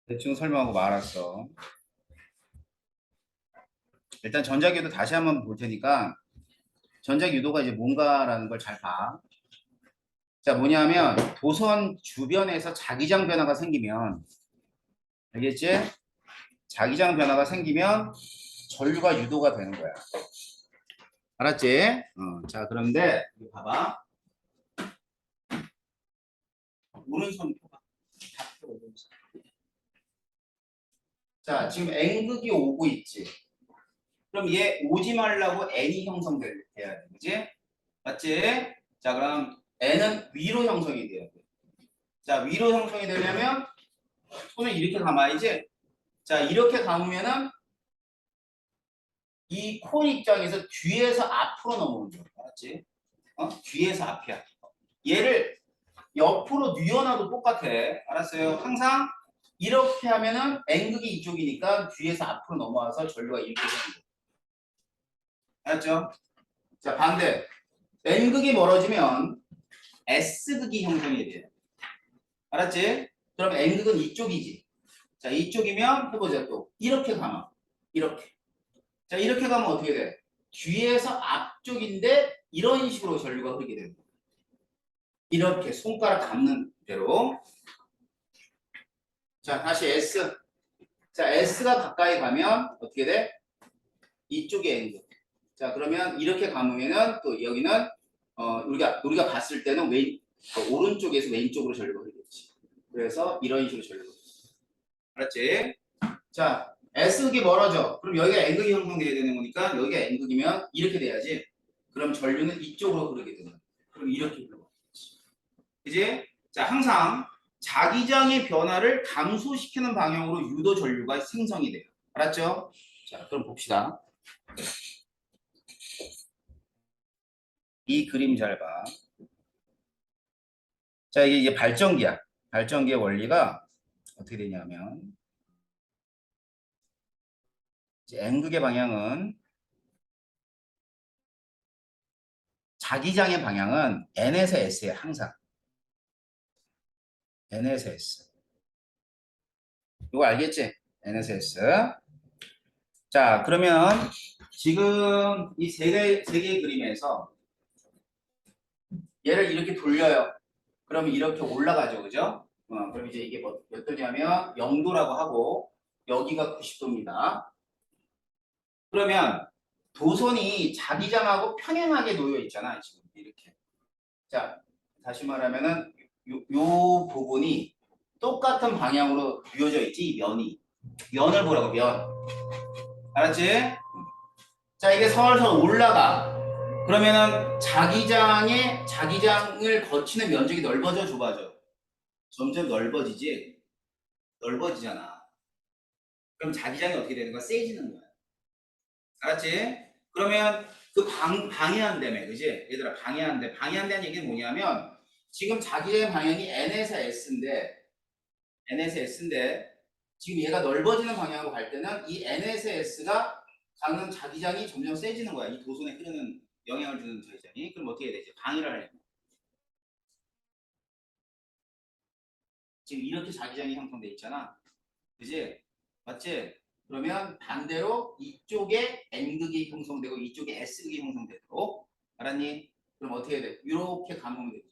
대충 설명하고 말았어. 일단 전자기도 다시 한번 볼 테니까 전자기도가 이제 뭔가라는 걸 잘 봐. 자, 뭐냐면 도선 주변에서 자기장 변화가 생기면 알겠지? 자기장 변화가 생기면 전류가 유도가 되는 거야. 알았지? 자, 그런데 이거 봐봐. 오른손 펴봐. 다 펴, 오른손. 자, 지금 N극이 오고 있지. 그럼 얘 오지 말라고 N이 형성돼야 돼. 그지? 맞지? 자, 그럼 N은 위로 형성이 돼야 돼. 자, 위로 형성이 되려면 손을 이렇게 감아야지. 자, 이렇게 감으면은 이 콘 입장에서 뒤에서 앞으로 넘어오는 거야. 알았지? 뒤에서 앞이야. 얘를 옆으로 뉘어놔도 똑같아. 알았어요? 항상 이렇게 하면은 N극이 이쪽이니까 뒤에서 앞으로 넘어와서 전류가 이렇게 되는 거야. 알았죠? 자, 반대. N극이 멀어지면 S극이 형성이 돼. 알았지? 그럼 N극은 이쪽이지. 자, 이쪽이면 해보자 또. 이렇게 감아. 이렇게. 자, 이렇게 가면 어떻게 돼? 뒤에서 앞쪽인데 이런 식으로 전류가 흐르게 됩니다. 이렇게 손가락 감는 대로. 자, 다시 S. 자, S가 가까이 가면 어떻게 돼? 이쪽에 N극. 자, 그러면 이렇게 감으면은 또 여기는 우리가 봤을 때는 오른쪽에서 왼쪽으로 전류가 흐르겠지. 그래서 이런 식으로 전류가 흐르겠지. 알았지? 자, S극이 멀어져. 그럼 여기가 N극이 형성돼야 되는 거니까 여기가 N극이면 이렇게 돼야지. 그럼 전류는 이쪽으로 흐르게 되는 거야. 그럼 이렇게 흘러가겠지. 그지? 자, 항상 자기장의 변화를 감소시키는 방향으로 유도 전류가 생성이 돼요. 알았죠? 자, 그럼 봅시다. 이 그림 잘 봐. 자, 이게 이제 발전기야. 발전기의 원리가 어떻게 되냐면 이제 N극의 방향은 자기장의 방향은 N에서 S에 항상 N에서 S. 이거 알겠지? N에서 S. 자, 그러면 지금 이 세 개의 그림에서 얘를 이렇게 돌려요. 그러면 이렇게 올라가죠. 그죠? 그럼 이제 이게 몇 도냐면 0도라고 하고 여기가 90도입니다. 그러면 도선이 자기장하고 평행하게 놓여 있잖아. 지금 이렇게. 자, 다시 말하면은 요 부분이 똑같은 방향으로 뉘어져 있지, 이 면이. 면을 보라고, 면. 알았지? 자, 이게 서울서 올라가. 그러면은 자기장을 거치는 면적이 넓어져, 좁아져? 점점 넓어지지? 넓어지잖아. 그럼 자기장이 어떻게 되는 거야? 세지는 거야. 알았지? 그러면 그 방해한다며, 그지? 얘들아, 방해한대. 방해한다는 얘기는 뭐냐면, 지금 자기장의 방향이 N에서 S인데, 지금 얘가 넓어지는 방향으로 갈 때는 이 N에서 S가 가는 자기장이 점점 세지는 거야. 이 도선에 흐르는 영향을 주는 자기장이. 그럼 어떻게 되지? 방해를 하려면. 지금 이렇게 자기장이 형성돼 있잖아. 그지? 맞지? 그러면 반대로 이쪽에 N극이 형성되고 이쪽에 S극이 형성되도록 알았니? 그럼 어떻게 돼? 이렇게 감으면 되죠.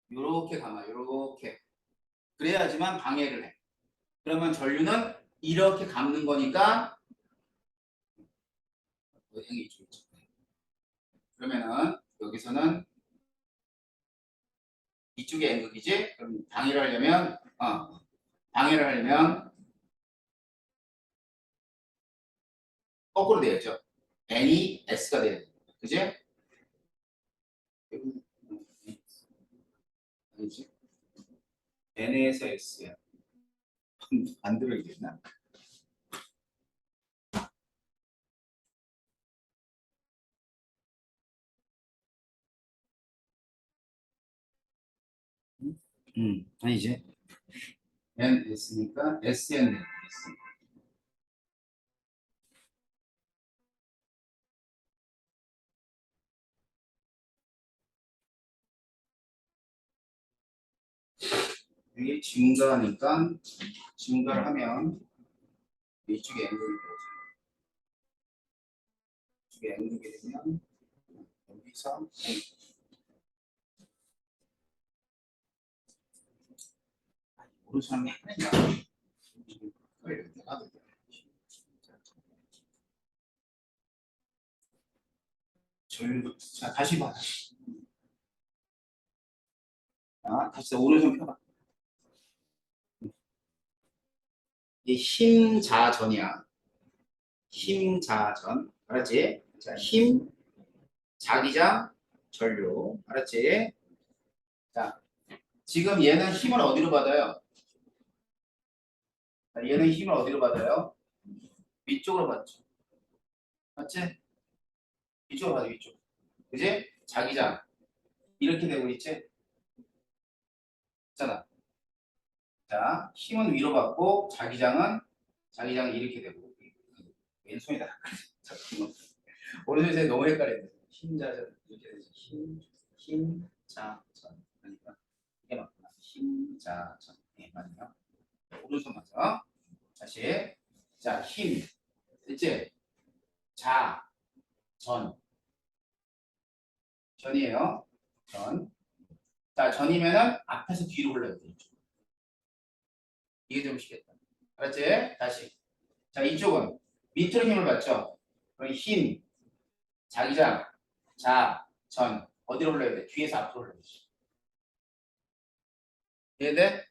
이렇게 감아. 이렇게. 그래야지만 방해를 해. 그러면 전류는 이렇게 감는 거니까 행이 이쪽 있죠. 그러면은 여기서는 이쪽에 N극이지? 그럼 방해를 하려면 거꾸로 되겠죠. N이 S가 돼야 돼. 그지? 아니지? N에서 S야. 안 들어있겠나? 아니지. N S니까 SN S. 여기 증가하니까 증가를 하면 이쪽에 N극이 되죠. 이쪽에 N극이 되면 여기서 모르는 사람이 헷갈린다. 자, 다시 봐. 자, 다시 오른손 펴봐. 이게 힘자전이야. 힘자전. 알았지? 자, 힘, 자기장, 전류. 알았지? 자, 지금 얘는 힘을 어디로 받아요? 자, 얘는 힘을 어디로 받아요? 위쪽으로 받죠. 맞지? 위쪽으로 받아, 위쪽. 그지? 자기장. 이렇게 되고 있지? 있잖아. 자, 힘은 위로 받고, 자기장은 이렇게 되고. 왼손이다. 잠깐만. 오른손이 너무 헷갈렸네. 힘자전. 이렇게 되지. 힘자전. 그러니까 이게 맞구나. 힘자전. 네, 맞네요. 오른손 맞아. 다시. 자, 힘. 됐지? 자, 전. 전이에요. 전. 자, 전이면은 앞에서 뒤로 흘러야 돼. 이게 좀 쉽겠다. 알았지? 다시. 자, 이쪽은 밑으로 힘을 받죠. 그럼 힘, 자기장, 자, 전. 어디로 흘러야 돼? 뒤에서 앞으로 흘러야 돼. 이해돼?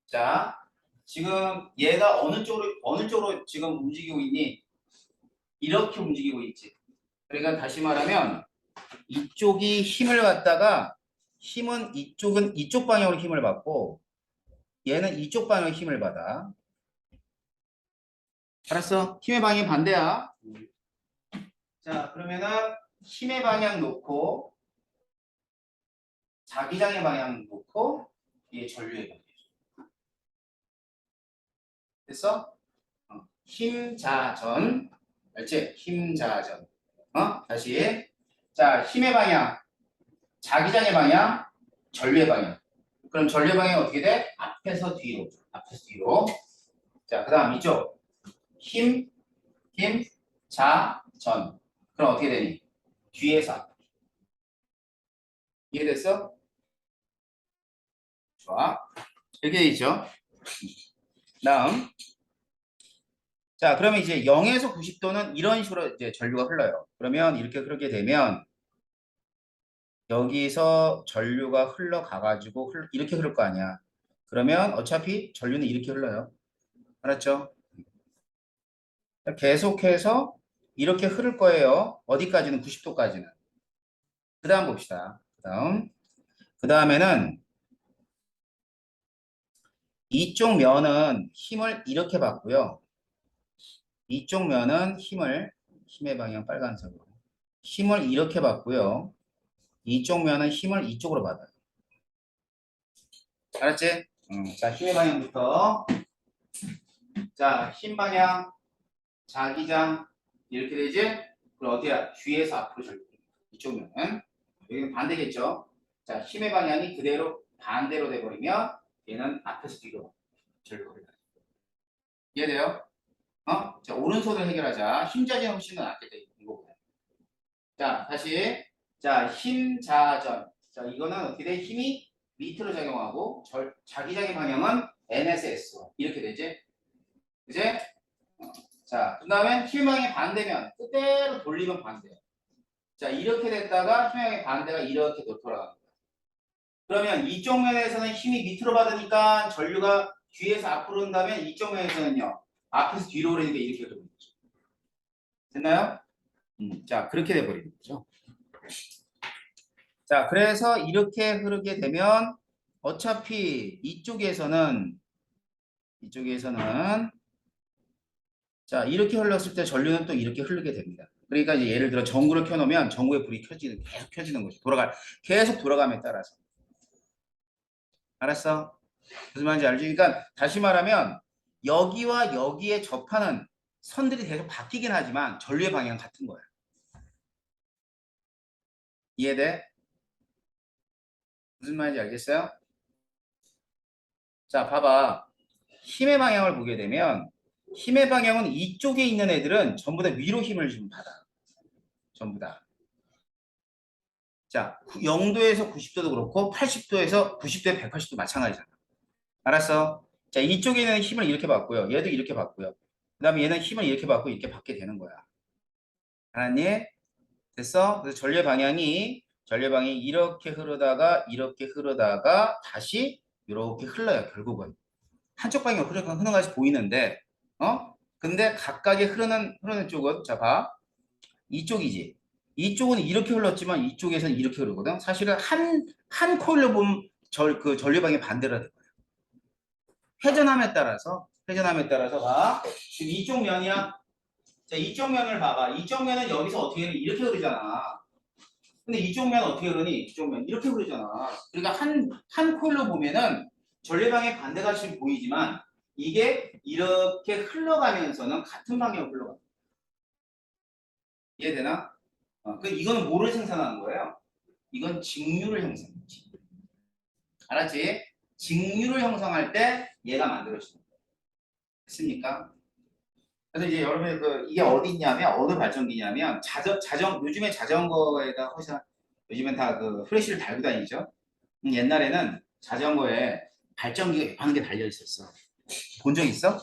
자, 지금 얘가 어느 쪽으로 지금 움직이고 있니? 이렇게 움직이고 있지. 그러니까 다시 말하면 이쪽이 힘을 갖다가 이쪽은 이쪽 방향으로 힘을 받고 얘는 이쪽 방향으로 힘을 받아. 알았어? 힘의 방향이 반대야. 자, 그러면은 힘의 방향 놓고 자기장의 방향 놓고 얘 전류의 방향. 됐어? 힘자전. 알지? 힘자전. 다시. 자, 힘의 방향, 자기장의 방향, 전류의 방향. 그럼 전류의 방향이 어떻게 돼? 앞에서 뒤로. 앞에서 뒤로. 자, 그 다음 이쪽. 힘, 자, 전. 그럼 어떻게 되니? 뒤에서 앞. 이해됐어? 좋아. 이렇게 돼 있죠? 다음. 자, 그러면 이제 0에서 90도는 이런 식으로 이제 전류가 흘러요. 그러면 이렇게 흐르게 되면 여기서 전류가 흘러가가지고 이렇게 흐를 거 아니야. 그러면 어차피 전류는 이렇게 흘러요. 알았죠? 계속해서 이렇게 흐를 거예요. 어디까지는? 90도까지는. 그 다음 봅시다. 그 다음에는 이쪽 면은 힘을 이렇게 받고요. 이쪽 면은 힘의 방향 빨간색으로. 힘을 이렇게 받고요. 이쪽 면은 힘을 이쪽으로 받아요. 알았지? 자, 힘의 방향부터. 자, 힘 방향, 자기장, 이렇게 되지? 그럼 어디야? 뒤에서 앞으로 절대. 이쪽 면은. 여기는 반대겠죠? 자, 힘의 방향이 그대로 반대로 돼버리면 얘는 앞에서 뒤로 절로 걸려. 이해돼요? 자, 오른손을 해결하자. 힘자전 훨씬 더 낫겠다. 이거보다. 자, 다시. 자, 힘자전. 자, 이거는 어떻게 돼? 힘이 밑으로 작용하고 자기장의 방향은 N에서 S로 이렇게 되지? 그지? 자, 그 다음에 힘방향의 반대면 그대로 돌리면 반대야. 자, 이렇게 됐다가 힘방향의 반대가 이렇게 돌아가는 거야. 그러면 이쪽 면에서는 힘이 밑으로 받으니까 전류가 뒤에서 앞으로 온다면 이쪽 면에서는요. 앞에서 뒤로 오르니까 이렇게 흐르는 거죠. 됐나요? 자, 그렇게 돼버리는 거죠. 자, 그래서 이렇게 흐르게 되면 어차피 이쪽에서는 자, 이렇게 흘렀을 때 전류는 또 이렇게 흐르게 됩니다. 그러니까 이제 예를 들어 전구를 켜놓으면 전구의 불이 계속 켜지는 거죠. 계속 돌아감에 따라서. 알았어? 무슨 말인지 알지? 그러니까 다시 말하면 여기와 여기에 접하는 선들이 계속 바뀌긴 하지만 전류의 방향은 같은 거야. 이해돼? 무슨 말인지 알겠어요? 자, 봐봐. 힘의 방향을 보게 되면 힘의 방향은 이쪽에 있는 애들은 전부 다 위로 힘을 좀 받아. 전부 다. 자, 0도에서 90도도 그렇고 80도에서 90도에 180도 마찬가지잖아. 알았어? 자, 이쪽에 있는 힘을 이렇게 받고요. 얘도 이렇게 받고요. 그 다음에 얘는 힘을 이렇게 받고 이렇게 받게 되는 거야. 알았니? 됐어? 그래서 전류방이 이렇게 흐르다가 다시 이렇게 흘러요. 결국은. 한쪽 방향으로 흐르는 것이 보이는데, 근데 각각의 흐르는 쪽은, 자, 봐. 이쪽이지. 이쪽은 이렇게 흘렀지만 이쪽에서는 이렇게 흐르거든. 사실은 한 코일로 보면 그 전류방이 반대로 돼. 회전함에 따라서 봐. 지금 이쪽 면이야. 자, 이쪽 면을 봐봐. 이쪽 면은 여기서 어떻게 해? 이렇게 흐르잖아. 근데 이쪽 면 어떻게 흐르니? 이쪽 면 이렇게 흐르잖아. 그러니까 한 콜로 보면은 전례방의 반대가 지금 보이지만 이게 이렇게 흘러가면서는 같은 방향으로 흘러가. 이해되나? 이거는 뭐를 생산하는 거예요? 이건 직류를 형성하지. 알았지? 직류를 형성할 때 얘가 만들어지는 거야. 됐습니까? 그래서 이제 여러분이 이게 어디 있냐면 어느 발전기냐면 요즘에 자전거에다 훨씬 요즘엔 다 그 프레시를 달고 다니죠. 옛날에는 자전거에 발전기가 하는 게 달려 있었어. 본 적 있어?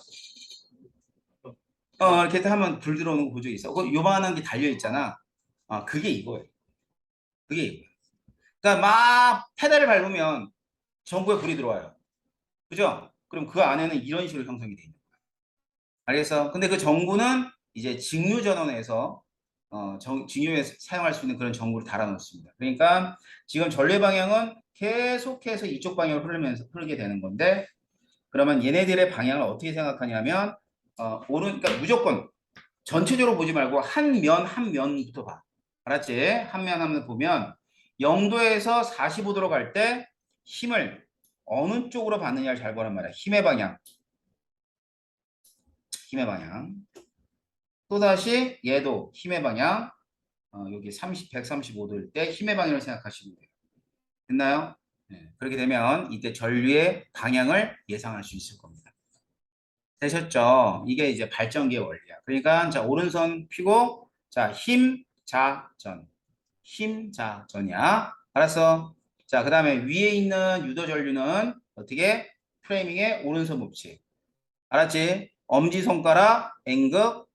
이렇게 하면 불 들어오는 거 본 적 있어? 그 요만한 게 달려 있잖아. 그게 이거예요. 그게 이거예요. 그러니까 막 페달을 밟으면 전구에 불이 들어와요. 그죠? 그럼 그 안에는 이런 식으로 형성이 돼 있는 거야. 알겠어? 근데 그 전구는 이제 직류 전원에서 직류에 사용할 수 있는 그런 전구를 달아 놓습니다. 그러니까 지금 전류 방향은 계속해서 이쪽 방향으로 흐르게 되는 건데 그러면 얘네들의 방향을 어떻게 생각하냐면 그러니까 무조건 전체적으로 보지 말고 한 면부터 봐. 알았지? 한 면 한면 보면 0도에서 45도로 갈 때 힘을 어느 쪽으로 받느냐를 잘 보란 말이야. 힘의 방향. 힘의 방향. 또다시 얘도 힘의 방향. 여기 135도일 때 힘의 방향을 생각하시면 돼요. 됐나요? 네. 그렇게 되면 이때 전류의 방향을 예상할 수 있을 겁니다. 되셨죠? 이게 이제 발전기의 원리야. 그러니까 자 오른손 피고 자 힘, 자, 전. 힘, 자, 전이야. 알았어? 자, 그 다음에 위에 있는 유도 전류는 어떻게? 프레이밍의 오른손 법칙. 알았지? 엄지손가락, N극,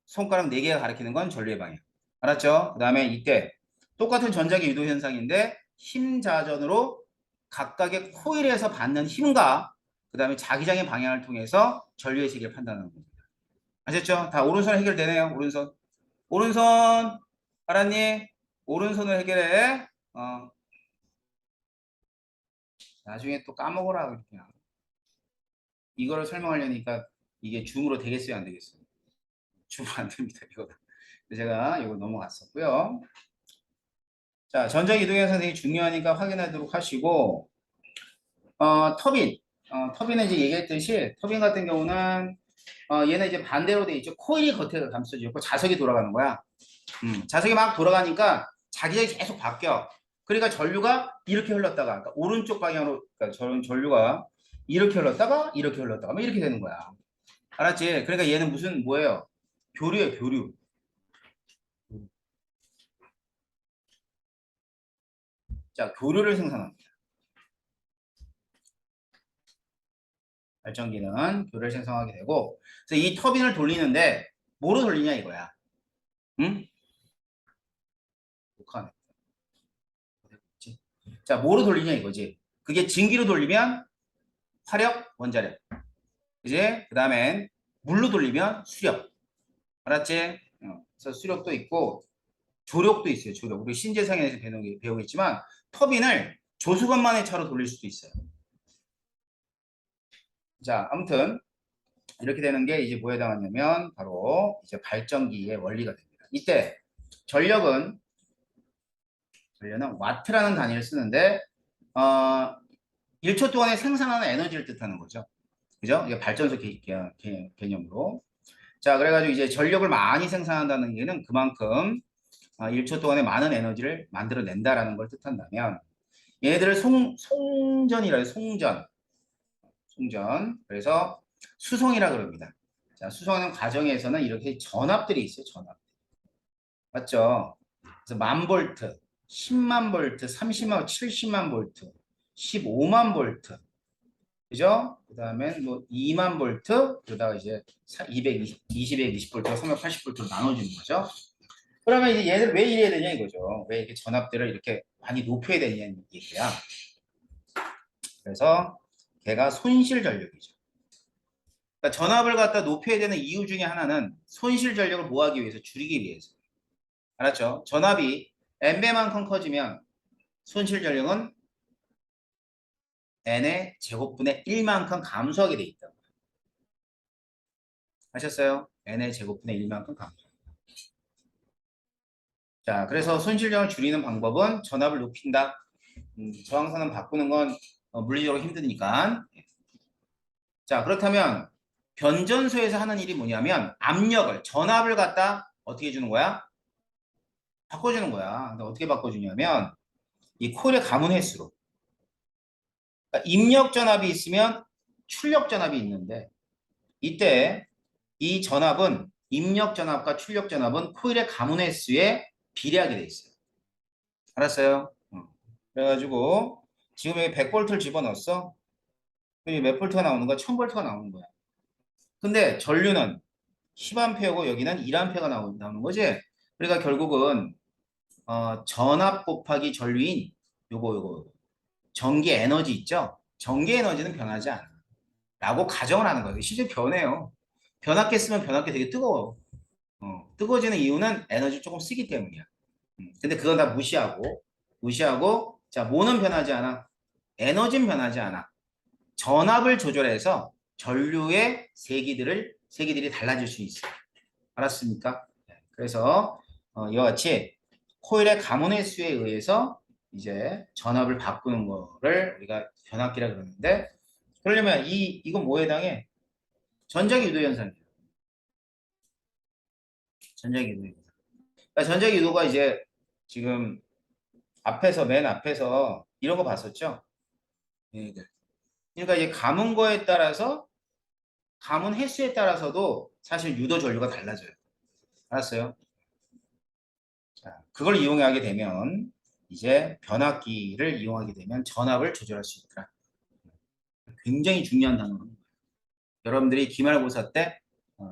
손가락 4개가 가리키는 건 전류의 방향. 알았죠? 그 다음에 이때 똑같은 전자기 유도 현상인데 힘자전으로 각각의 코일에서 받는 힘과 그 다음에 자기장의 방향을 통해서 전류의 시기를 판단하는 겁니다. 아셨죠? 다 오른손 해결되네요. 오른손. 오른손 알았니? 오른손을 해결해. 나중에 또 까먹으라 그냥. 이거를 설명하려니까 이게 줌으로 되겠어요, 안 되겠어요? 줌 안 됩니다, 이거. 제가 이거 넘어갔었고요. 자, 전자 이동 현상 되게 중요하니까 확인하도록 하시고, 터빈. 터빈은 이제 얘기했듯이, 터빈 같은 경우는, 얘는 이제 반대로 돼 있죠. 코일이 겉에 감싸져 있고 자석이 돌아가는 거야. 자석이 막 돌아가니까 자기장이 계속 바뀌어. 그러니까 전류가 이렇게 흘렀다가, 그러니까 오른쪽 방향으로, 그러니까 전류가 이렇게 흘렀다가, 뭐 이렇게 되는 거야. 알았지? 그러니까 얘는 뭐예요? 교류예요, 교류. 자, 교류를 생산합니다. 발전기는 교류를 생성하게 되고, 그래서 이 터빈을 돌리는데, 뭐로 돌리냐 이거야. 응? 독하네. 자, 뭐로 돌리냐 이거지. 그게 증기로 돌리면 화력, 원자력. 이제 그 다음엔 물로 돌리면 수력. 알았지? 그래서 수력도 있고 조력도 있어요. 조력. 우리 신재생에서 배우겠지만 터빈을 조수건만의 차로 돌릴 수도 있어요. 자, 아무튼 이렇게 되는 게 이제 뭐에 해당하냐면 바로 이제 발전기의 원리가 됩니다. 이때 전력은 와트라는 단위를 쓰는데 1초 동안에 생산하는 에너지를 뜻하는 거죠. 그죠? 이게 발전소 개념으로. 자, 그래가지고 이제 전력을 많이 생산한다는 얘기는 그만큼 1초 동안에 많은 에너지를 만들어낸다라는 걸 뜻한다면 얘네들을 송전이라 해요. 송전. 송전. 그래서 수송이라 그럽니다. 자, 수송하는 과정에서는 이렇게 전압들이 있어요. 전압. 맞죠? 그래서 만 볼트, 10만 볼트, 30만, 70만 볼트, 15만 볼트. 그죠? 그 다음에 뭐 2만 볼트, 그러다가 이제 220, 220 볼트와 380 볼트로 나눠주는 거죠. 그러면 이제 얘를 왜 이래야 되냐 이거죠. 왜 이렇게 전압들을 이렇게 많이 높여야 되냐는 얘기야. 그래서 걔가 손실 전력이죠. 그러니까 전압을 갖다 높여야 되는 이유 중에 하나는 손실 전력을 뭐 하기 위해서 줄이기 위해서. 알았죠? 전압이 n배만큼 커지면 손실 전력은 n의 제곱분의 1만큼 감소하게 돼 있다. 아셨어요? n의 제곱분의 1만큼 감소. 자, 그래서 손실량을 줄이는 방법은 전압을 높인다. 저항선은 바꾸는 건 물리적으로 힘드니까. 자, 그렇다면 변전소에서 하는 일이 뭐냐면 압력을, 전압을 갖다 어떻게 해주는 거야? 바꿔주는 거야. 근데 어떻게 바꿔주냐면 이 코일의 가문 횟수로. 그러니까 입력 전압이 있으면 출력 전압이 있는데 이때 이 전압은 입력 전압과 출력 전압은 코일의 가문 횟수에 비례하게 돼 있어요. 알았어요? 그래가지고 지금 여기 100볼트를 집어넣었어. 그럼 몇 볼트가 나오는 거야? 1000볼트가 나오는 거야. 근데 전류는 10A고 여기는 1A가 나오는 거지. 그러니까 결국은 전압 곱하기 전류인 요거 전기 에너지 있죠? 전기 에너지는 변하지 않아. 라고 가정을 하는 거예요. 실제 변해요. 변압기 쓰면 변압기 되게 뜨거워. 뜨거워지는 이유는 에너지 조금 쓰기 때문이야. 근데 그건 다 무시하고 자, 뭐는 변하지 않아? 에너지는 변하지 않아. 전압을 조절해서 전류의 세기들이 달라질 수 있어요. 알았습니까? 그래서 이와 같이 코일의 가문 횟수에 의해서 이제 전압을 바꾸는 거를 우리가 변압기라 그러는데 그러려면 이건 뭐에 해당해? 전자기 유도 현상이에요. 전자기 유도 현상. 그러니까 전자기 유도가 이제 지금 맨 앞에서 이런 거 봤었죠? 얘들. 그러니까 이제 감은 거에 따라서 감은 횟수에 따라서도 사실 유도 전류가 달라져요. 알았어요? 자, 그걸 이용하게 되면 이제 변압기를 이용하게 되면 전압을 조절할 수 있더라. 굉장히 중요한 단어입니다. 여러분들이 기말고사 때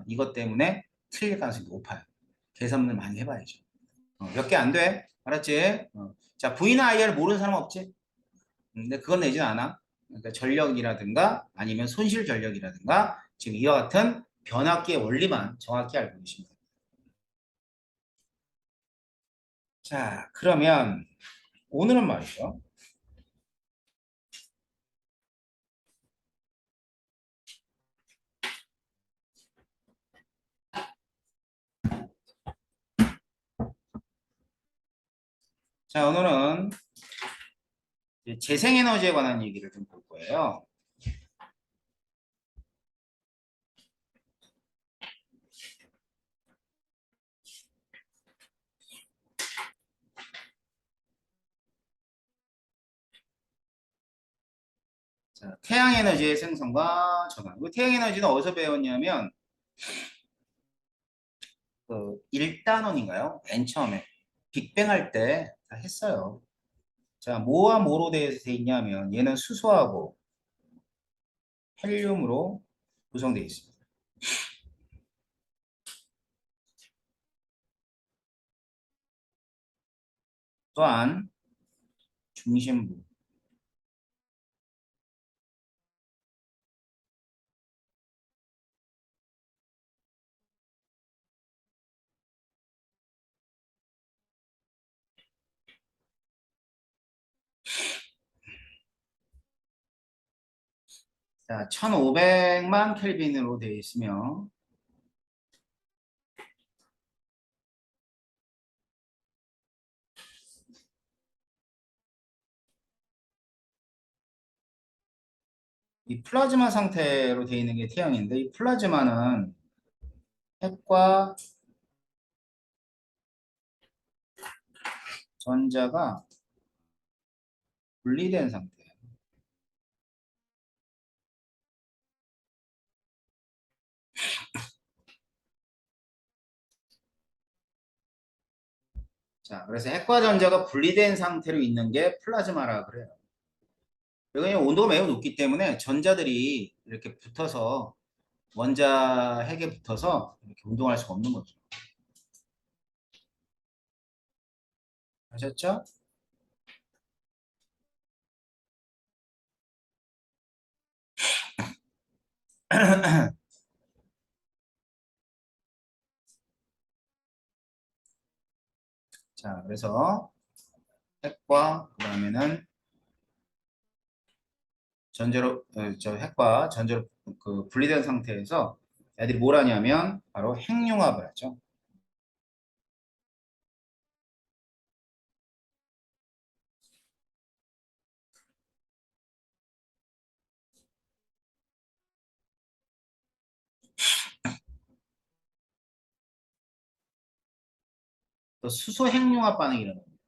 이것 때문에 틀릴 가능성이 높아요. 계산을 많이 해봐야죠. 몇 개 안 돼. 알았지? 자, V나 IR 모르는 사람 없지? 근데 그건 내진 않아. 그러니까 전력이라든가 아니면 손실 전력이라든가 지금 이와 같은 변압기의 원리만 정확히 알고 계시면 됩니다. 자, 그러면 오늘은 말이죠. 자, 오늘은 재생에너지에 관한 얘기를 좀 볼 거예요. 자, 태양에너지의 생성과 전환. 그 태양에너지는 어디서 배웠냐면 그 1단원인가요? 맨 처음에 빅뱅 할 때 다 했어요. 자, 뭐와 뭐로 되어 있냐면 얘는 수소하고 헬륨으로 구성되어 있습니다. 또한 중심부. 자, 1500만 켈빈으로 되어 있으며 이 플라즈마 상태로 되어 있는 게 태양인데 이 플라즈마는 핵과 전자가 분리된 상태. 자, 그래서 핵과 전자가 분리된 상태로 있는 게 플라즈마라 그래요. 여기 온도가 매우 높기 때문에 전자들이 이렇게 붙어서 원자 핵에 붙어서 이렇게 운동할 수가 없는 거죠. 아셨죠? 자, 그래서 핵과 그다음에는 전제로 저 핵과 전제로 그 분리된 상태에서 애들이 뭘 하냐면 바로 핵융합을 하죠. 또 수소 핵융합 반응이라는 겁니다.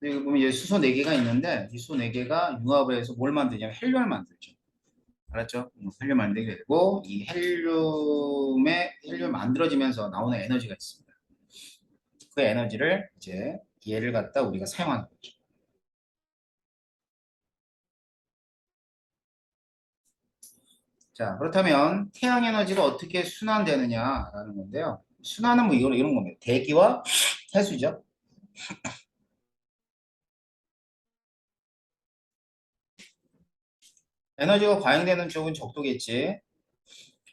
여기 보면 이제 수소 4개가 있는데 이 수소 4개가 융합을 해서 뭘 만드냐면 헬륨을 만들죠. 알았죠? 헬륨 만들게 되고 이 헬륨 만들어지면서 나오는 에너지가 있습니다. 그 에너지를 이제 얘를 갖다 우리가 사용하는 거죠. 자, 그렇다면 태양 에너지가 어떻게 순환되느냐라는 건데요. 순환은 뭐 이런 겁니다. 대기와 해수죠. 에너지가 과잉되는 쪽은 적도겠지.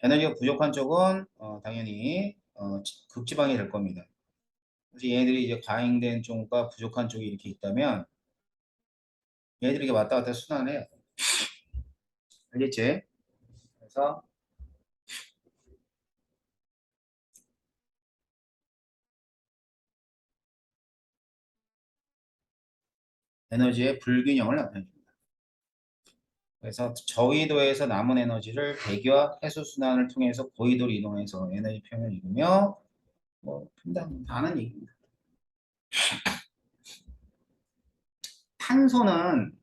에너지가 부족한 쪽은 당연히 극지방이 될 겁니다. 그래서 얘네들이 이제 과잉된 쪽과 부족한 쪽이 이렇게 있다면 얘네들이 이렇게 왔다 갔다 순환해요. 알겠지? 그래서 에너지의 불균형을 나타냅니다. 그래서 저위도에서 남은 에너지를 대기와 해수 순환을 통해서 고위도로 이동해서 에너지 표현을 이루며 뭐 분당 다는 얘기입니다. 탄소는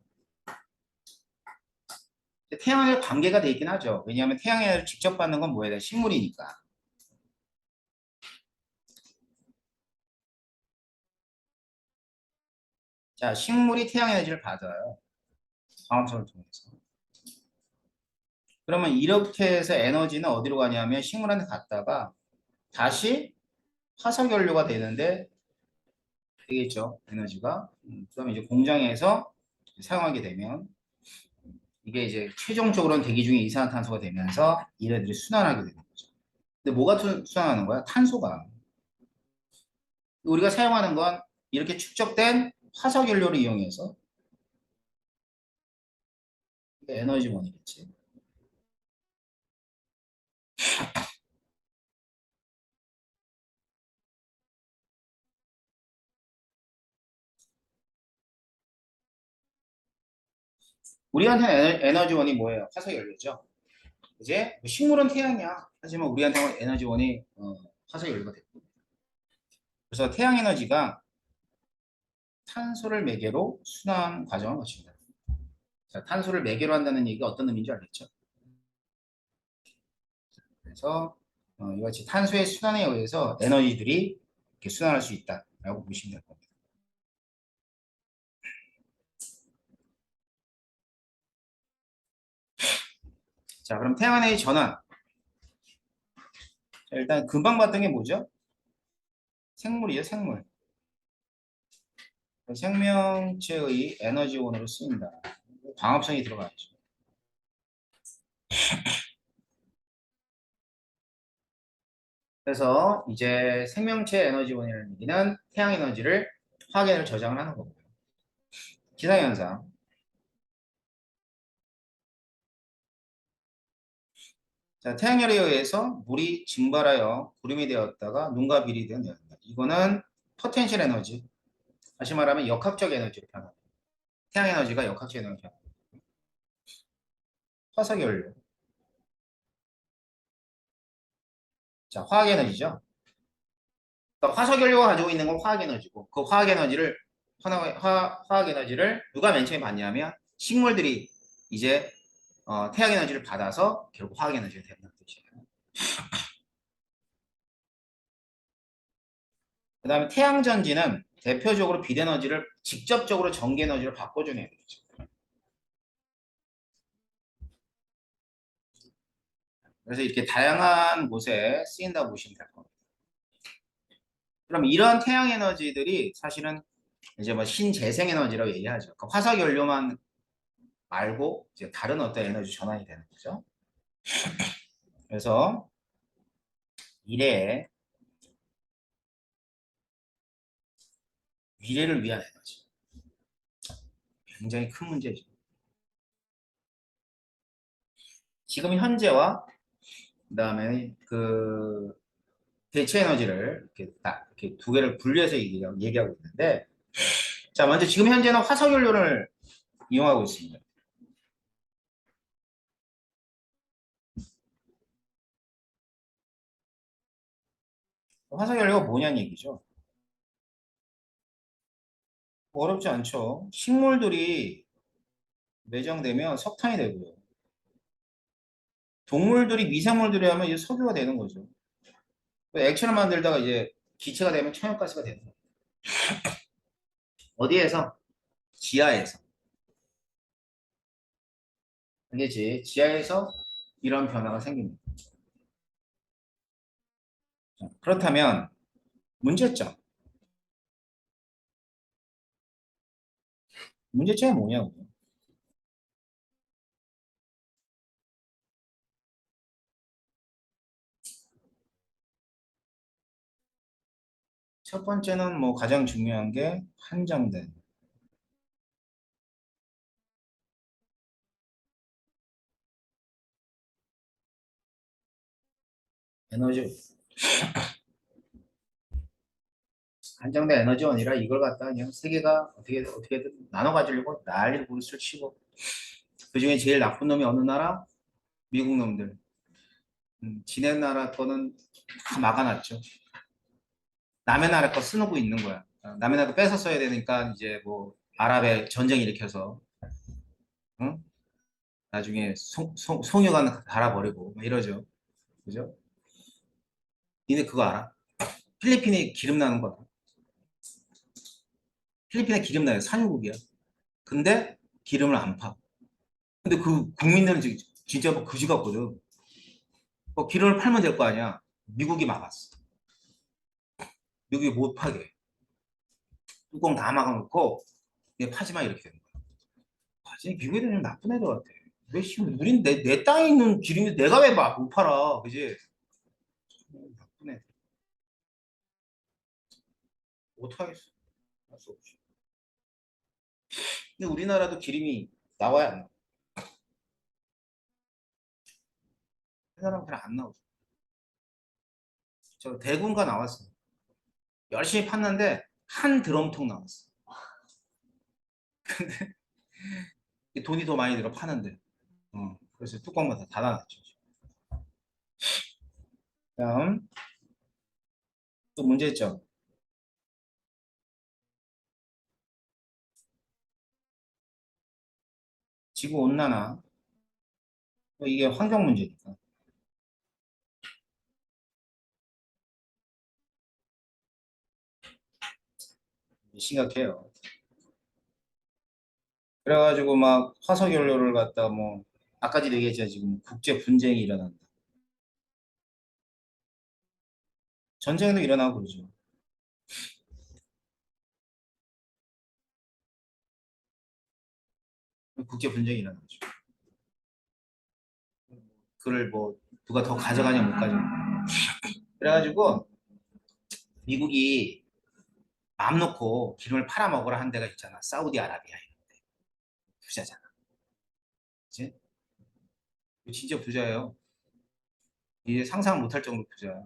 태양에 관계가 돼 있긴 하죠. 왜냐하면 태양을 직접 받는 건 뭐예요? 식물이니까. 자, 식물이 태양 에너지를 받아요. 광합성을 통해서. 그러면 이렇게 해서 에너지는 어디로 가냐면 식물한테 갔다가 다시 화석연료가 되는데 되겠죠. 에너지가. 그다음에 이제 공장에서 사용하게 되면 이게 이제 최종적으로는 대기 중에 이산화탄소가 되면서 이래들이 순환하게 되는 거죠. 근데 뭐가 순환하는 거야? 탄소가. 우리가 사용하는 건 이렇게 축적된 화석연료를 이용해서 에너지원이겠지. 우리한테는 에너지원이 뭐예요? 화석연료죠. 이제 식물은 태양이야. 하지만 우리한테는 에너지원이 화석연료가 됐고. 그래서 태양 에너지가 탄소를 매개로 순환 과정을 거칩니다. 자, 탄소를 매개로 한다는 얘기가 어떤 의미인지 알겠죠? 그래서 이와 같이 탄소의 순환에 의해서 에너지들이 이렇게 순환할 수 있다라고 보시면 될 겁니다. 자, 그럼 태양 에너지 전환. 자, 일단 금방 봤던 게 뭐죠? 생물이에요, 생물. 생명체의 에너지원으로 쓰인다. 광합성이 들어가야죠. 그래서 이제 생명체 에너지원이라는 얘기는 태양 에너지를 화학에너지를 저장을 하는 거고요. 기상현상. 자, 태양열에 의해서 물이 증발하여 구름이 되었다가 눈과 비리 되어 내린다. 이거는 포텐셜 에너지. 다시 말하면 역학적 에너지로 표현합니다. 태양 에너지가 역학적 에너지로 표현합니다. 화석연료. 자, 화학 에너지죠. 그러니까 화석연료가 가지고 있는 건 화학 에너지고 그 화학 에너지를 화학 에너지를 누가 맨 처음에 받냐면 식물들이 이제 태양 에너지를 받아서 결국 화학 에너지가 된다는 뜻이에요. 그다음에 태양전지는 대표적으로 빛에너지를 직접적으로 전기에너지로 바꿔주는 에너지죠. 그래서 이렇게 다양한 곳에 쓰인다고 보시면 될 겁니다. 그럼 이런 태양 에너지들이 사실은 이제 뭐 신재생에너지라고 얘기하죠. 그러니까 화석 연료만 말고 이제 다른 어떤 에너지 전환이 되는 거죠. 그래서 미래에 미래를 위한 에너지 굉장히 큰 문제죠. 지금 현재와 그다음에 그 대체 에너지를 이렇게 두 개를 분리해서 얘기하고 있는데 자 먼저 지금 현재는 화석 연료를 이용하고 있습니다. 화석 연료가 뭐냐는 얘기죠. 뭐 어렵지 않죠. 식물들이 매장되면 석탄이 되고요. 동물들이 미생물들이 하면 이제 석유가 되는 거죠. 액체를 만들다가 이제 기체가 되면 천연가스가 되는 거예요. 어디에서? 지하에서. 알겠지? 지하에서 이런 변화가 생깁니다. 그렇다면 문제점. 문제점이 뭐냐고요? 첫 번째는 뭐 가장 중요한 게 한정된 에너지, 한정된 에너지원이라 이걸 갖다 그냥 세계가 어떻게든 나눠 가지려고 난리를 부르스를 치고 그 중에 제일 나쁜 놈이 어느 나라? 미국 놈들. 지네 나라 거는 다 막아놨죠. 남의 나라 거 쓰고 있는 거야. 남의 나라 거 뺏어 써야 되니까 이제 뭐 아랍에 전쟁 일으켜서 응? 나중에 송유관 갈아버리고 막 이러죠. 그죠? 니네 그거 알아? 필리핀에 기름 나는 거 알아? 필리핀에 기름 나요. 산유국이야. 근데 기름을 안 파. 근데 그 국민들은 진짜 뭐 그지 같거든. 뭐 기름을 팔면 될 거 아니야. 미국이 막았어. 미국이 못 파게. 뚜껑 다 막아놓고 얘 파지 마 이렇게 되는 거야. 사실 미국 애들은 나쁜 애들 같아. 왜 지금 우린 내 땅에 있는 기름이 내가 왜 못 팔아, 그지? 나쁜 애. 어떡하겠어. 할 수 없지. 근데 우리나라도 기름이 나와야 안 나와. 그 사람은 잘 안 나오죠. 저 대군가 나왔어. 열심히 팠는데 한 드럼통 나왔어. 돈이 더 많이 들어 파는데. 그래서 뚜껑만 다 닫아놨죠. 다음 또 문제점. 지구 온난화. 이게 환경 문제니까 심각해요. 그래가지고 막 화석 연료를 갖다 뭐 아까도 얘기했잖아 지금 국제 분쟁이 일어난다. 전쟁도 일어나고 그러죠. 국제 분쟁이 일어나죠. 그를 뭐 누가 더 가져가냐 못 가져가냐. 그래가지고 미국이 마음 놓고 기름을 팔아먹으라 한 데가 있잖아. 사우디아라비아 이런 데. 부자잖아. 그치? 진짜 부자예요. 이게 상상 못할 정도로 부자야.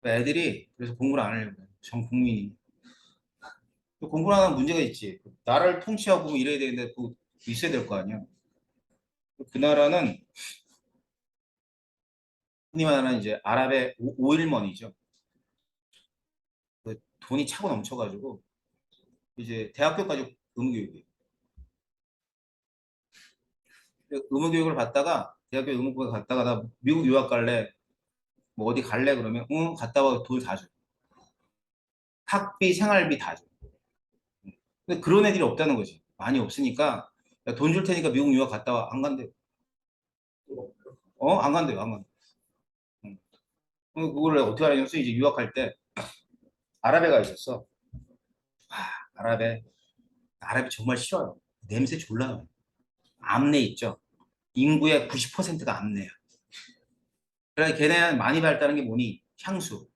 애들이 그래서 공부를 안 하려고 해요. 전 국민이. 공부를 하는 문제가 있지. 나라를 통치하고 뭐 이래야 되는데 그 있어야 될 거 아니야. 그 나라는 흔히 말하는 이제 아랍의 오일머니죠. 그 돈이 차고 넘쳐가지고 이제 대학교까지 의무교육이에요. 의무교육을 받다가 대학교 의무교육을 갔다가 나 미국 유학 갈래 뭐 어디 갈래 그러면 응 갔다 와 돈 다 줘. 학비, 생활비 다 줘. 근데 그런 애들이 없다는 거지. 많이 없으니까 돈 줄 테니까 미국 유학 갔다 와. 안 간대요. 안 간대요. 안 간대요. 응. 그걸 어떻게 알았냐면 이제 유학할 때 아랍에가 있었어. 아, 아랍에 아랍이 정말 싫어요. 냄새 졸라 나요. 암내 있죠. 인구의 90%가 암내야. 그래서 걔네는 많이 발달한 게 뭐니? 향수.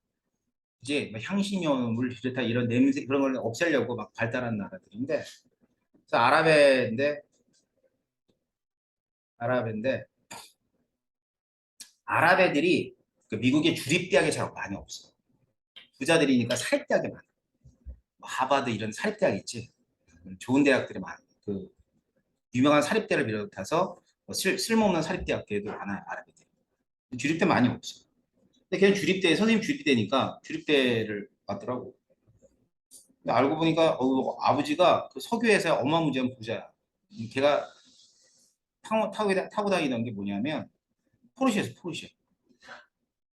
이제 뭐 향신료물 비롯한 이런 냄새 그런 걸 없애려고 막 발달한 나라들인데, 그래서 아랍인데 아랍 애들이 그 미국의 주립대학에 잘 많이 없어. 부자들이니까 사립대학에 많아. 뭐 하버드 이런 사립대학 있지. 좋은 대학들이 많아. 그 유명한 사립대를 비롯해서 뭐 쓸모없는 사립대학들도 많아요. 아랍 애들. 주립대 많이 없어. 근데 걔는 주립대 선생님 주립대니까 주립대를 갔더라고. 근데 알고 보니까 아버지가 그 석유회사 어마무지한 부자야. 걔가 타고 다니던 게 뭐냐면 포르쉐였어, 포르쉐.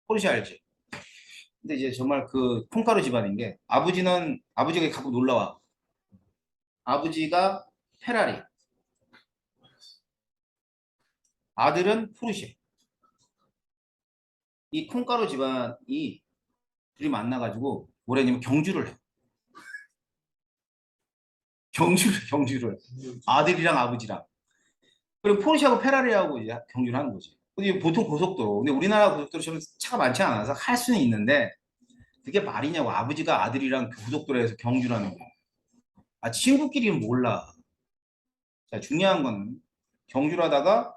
포르쉐 알지? 근데 이제 정말 그 콩가루 집안인 게 아버지가 가끔 놀러 와. 아버지가 페라리, 아들은 포르쉐. 이 콩가루 집안이 둘이 만나가지고 뭐랬냐면 경주를 해. 경주를. 아들이랑 아버지랑. 그리고 포르쉐하고 페라리하고 이제 경주를 하는 거지. 근데 보통 고속도로. 근데 우리나라 고속도로처럼 차가 많지 않아서 할 수는 있는데 그게 말이냐고. 아버지가 아들이랑 고속도로에서 경주를 하는 거야. 아, 친구끼리는 몰라. 자, 중요한 거는 경주를 하다가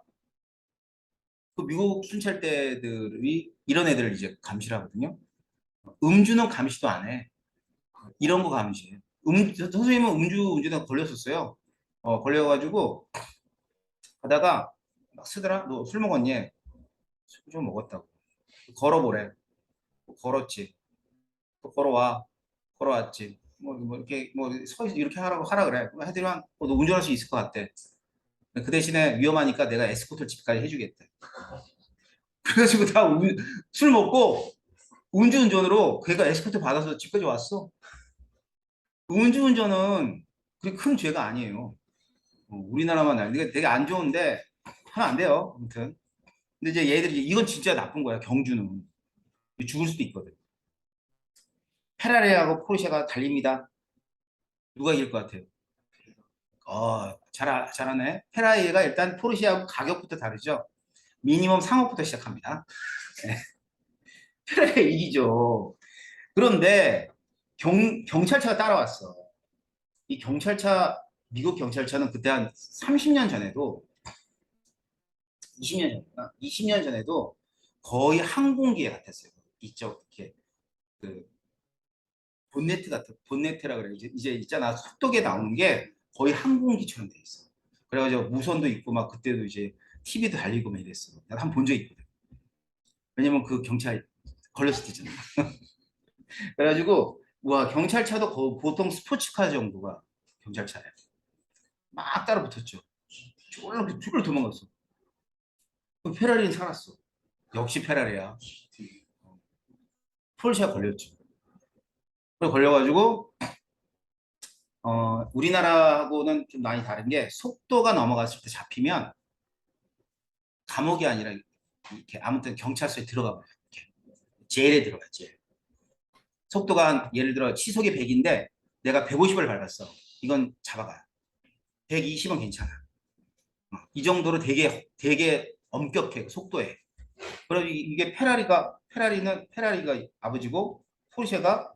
그 미국 순찰대들이 이런 애들을 이제 감시를 하거든요. 음주는 감시도 안 해. 이런 거 감시해. 선생님은 음주 운전에 걸렸었어요. 걸려가지고 하다가 막 쓰더라. 너 술 먹었니? 술 좀 먹었다고. 걸어보래. 걸었지. 또 걸어와. 걸어왔지. 뭐 이렇게 이렇게 하라 그래. 해드리면 너 운전할 수 있을 것 같대. 그 대신에 위험하니까 내가 에스코트 집까지 해주겠대. 그래가지고 술 먹고 음주운전으로 걔가 에스코트 받아서 집까지 왔어. 음주운전은 그렇게 큰 죄가 아니에요. 우리나라만 이게 되게 안 좋은데 하면 안 돼요. 아무튼. 근데 이제 얘들이 이건 진짜 나쁜 거야. 경주는 죽을 수도 있거든. 페라리하고 포르쉐가 달립니다. 누가 이길 것 같아요? 잘하네. 페라리가 일단 포르쉐하고 가격부터 다르죠. 미니멈 3억부터 시작합니다. 네. 페라리 이기죠. 그런데 경찰차가 따라왔어. 이 미국 경찰차는 그때 한 30년 전에도 20년 전에도 거의 항공기에 같았어요. 이쪽 이렇게 그 본네트라 그래. 이제 있잖아. 속도계 나오는 게 거의 항공기처럼 돼 있어. 그래가지고 무선도 있고 막 그때도 이제 TV도 달리고 막 이랬어. 내가 한 번 본 적 있거든. 왜냐면 그 경찰 걸렸을 때잖아. 그래가지고 와 경찰차도 보통 스포츠카 정도가 경찰차야. 막 따라 붙었죠. 쫄로 도망갔어. 그 페라리는 살았어. 역시 페라리야. 폴시가 걸렸죠. 그래 걸려가지고 우리나라하고는 좀 많이 다른 게 속도가 넘어갔을 때 잡히면 감옥이 아니라 이렇게 아무튼 경찰서에 들어가 봐요. 이렇게. 제일에 들어가 제일. 속도가 예를 들어 시속이 100인데 내가 150을 밟았어. 이건 잡아가요. 120은 괜찮아. 이 정도로 되게 엄격해 그 속도에. 그리고 이게 페라리가 아버지고 포르쉐가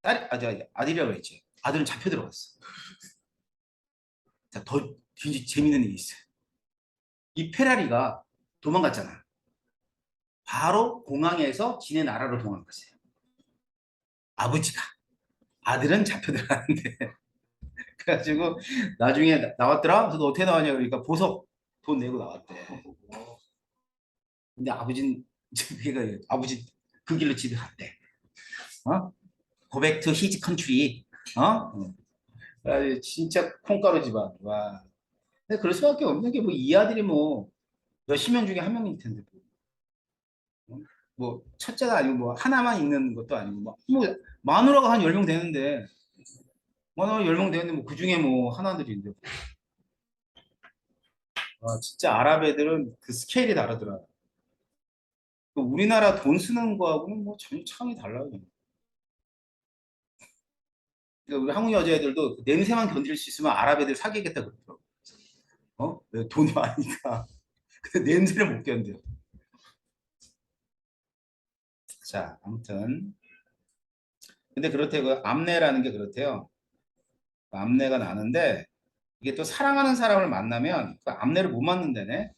아들이라고 했지. 아들은 잡혀 들어갔어. 자, 더 굉장히 재밌는 일이 있어요. 이 페라리가 도망갔잖아. 바로 공항에서 지네 나라로 도망갔어요. 아버지가. 아들은 잡혀 들어갔는데. 그래가지고 나중에 나왔더라? 그래서 너 어떻게 나왔냐? 그러니까 보석 돈 내고 나왔대. 근데 아버지는, 걔가 아버지 그 길로 집에 갔대. 어? Go back to his country. 어? 그래가지고 진짜 콩가루 집안. 와. 근데 그럴 수밖에 없는 게 뭐 이 아들이 뭐 몇십 명 중에 한 명일 텐데. 뭐. 뭐 첫째가 아니고 뭐 하나만 있는 것도 아니고 뭐 마누라가 한 10명 되는데 마누라 10명 되는데 뭐 그중에 뭐 하나들인데 진짜 아랍 애들은 그 스케일이 다르더라. 그 우리나라 돈 쓰는 거하고는 뭐 전혀 차원이 달라요. 그러니까 우리 한국 여자애들도 그 냄새만 견딜 수 있으면 아랍 애들 사귀겠다 그러더라고. 왜 돈이 많으니까. 근데 냄새를 못 견뎌. 자, 아무튼 근데 그렇대요. 그 암내라는 게 그렇대요. 그 암내가 나는데 이게 또 사랑하는 사람을 만나면 그 암내를 못 맞는다네.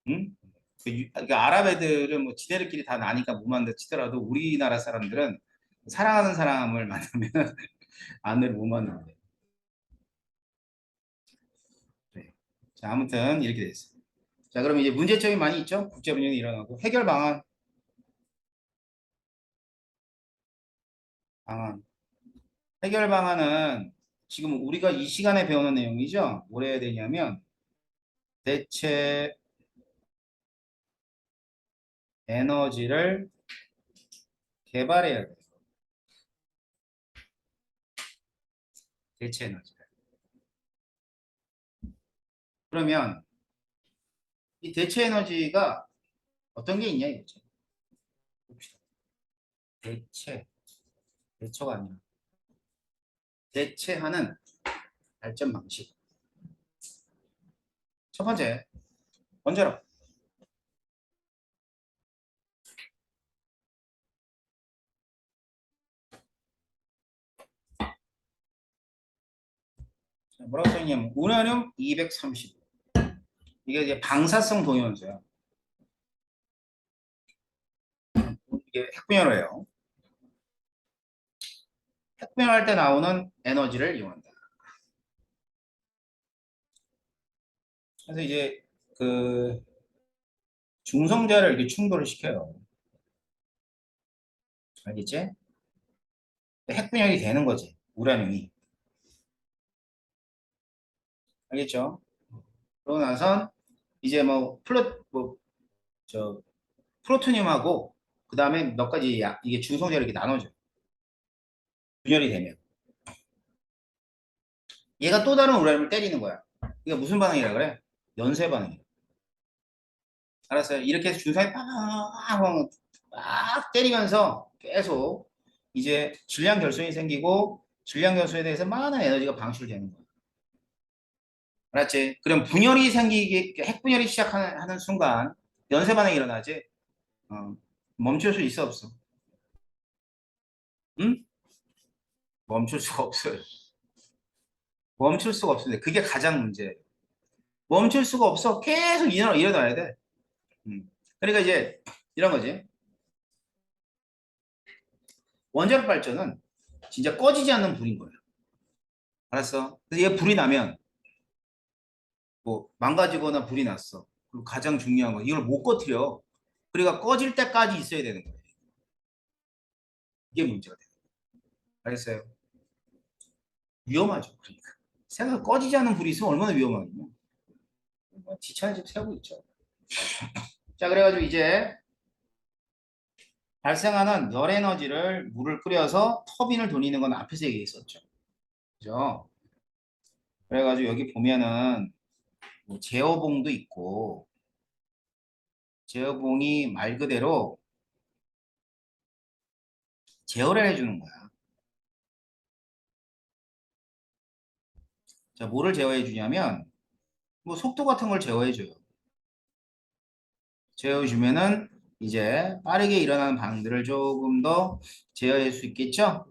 응? 그러니까 아랍 애들은 뭐 지네들끼리 다 나니까 못 만다 치더라도 우리나라 사람들은 사랑하는 사람을 만나면 암내를 못 맞는데. 네. 자, 아무튼 이렇게 됐어요. 자, 그럼 이제 문제점이 많이 있죠? 국제 분쟁이 일어나고 해결 방안. 해결 방안은 지금 우리가 이 시간에 배우는 내용이죠. 뭘 해야 되냐면 대체 에너지를 개발해야 돼요. 대체 에너지를. 그러면 이 대체 에너지가 어떤 게 있냐 이거죠. 봅시다. 대체, 대처가 아니라 대체하는 발전 방식. 첫 번째, 먼저로 뭐라고 써있냐면 우라늄 230. 이게 이제 방사성 동위원소야. 이게 핵분열이에요. 핵분열할 때 나오는 에너지를 이용한다. 그래서 이제 그 중성자를 이렇게 충돌을 시켜요. 알겠지? 핵분열이 되는 거지. 우라늄이. 알겠죠? 그러고 나선 이제 뭐 저 프로토늄하고 그 다음에 몇 가지 이게 중성자를 이렇게 나눠져. 분열이 되면 얘가 또 다른 우라늄을 때리는 거야. 이게 무슨 반응이라 그래? 연쇄 반응이야. 알았어요? 이렇게 해서 중성이 막 때리면서 계속 이제 질량 결손이 생기고 질량 결손에 대해서 많은 에너지가 방출되는 거야. 알았지? 그럼 분열이 생기기 핵분열이 시작하는 순간 연쇄 반응이 일어나지. 어, 멈출 수 있어 없어? 응? 멈출 수가 없어요. 멈출 수가 없는데 그게 가장 문제예요. 멈출 수가 없어. 계속 일어나야 돼. 그러니까 이제 이런 거지. 원자력 발전은 진짜 꺼지지 않는 불인 거예요. 알았어? 그래서 얘 불이 나면 뭐 망가지거나 불이 났어. 그리고 가장 중요한 거 이걸 못 꺼뜨려. 그러니까 꺼질 때까지 있어야 되는 거예요. 이게 문제가 돼요. 알겠어요? 위험하죠. 그러니까. 생각 꺼지지 않는 불이 있으면 얼마나 위험하겠냐. 지천에 지금 세우고 있죠. 자, 그래가지고 이제 발생하는 열 에너지를 물을 끓여서 터빈을 돌리는 건 앞에서 얘기했었죠. 그죠? 그래가지고 여기 보면은 뭐 제어봉도 있고 제어봉이 말 그대로 제어를 해주는 거야. 자, 뭐를 제어해 주냐면 뭐 속도 같은 걸 제어해 줘요. 제어해 주면은 이제 빠르게 일어나는 반응들을 조금 더 제어할 수 있겠죠?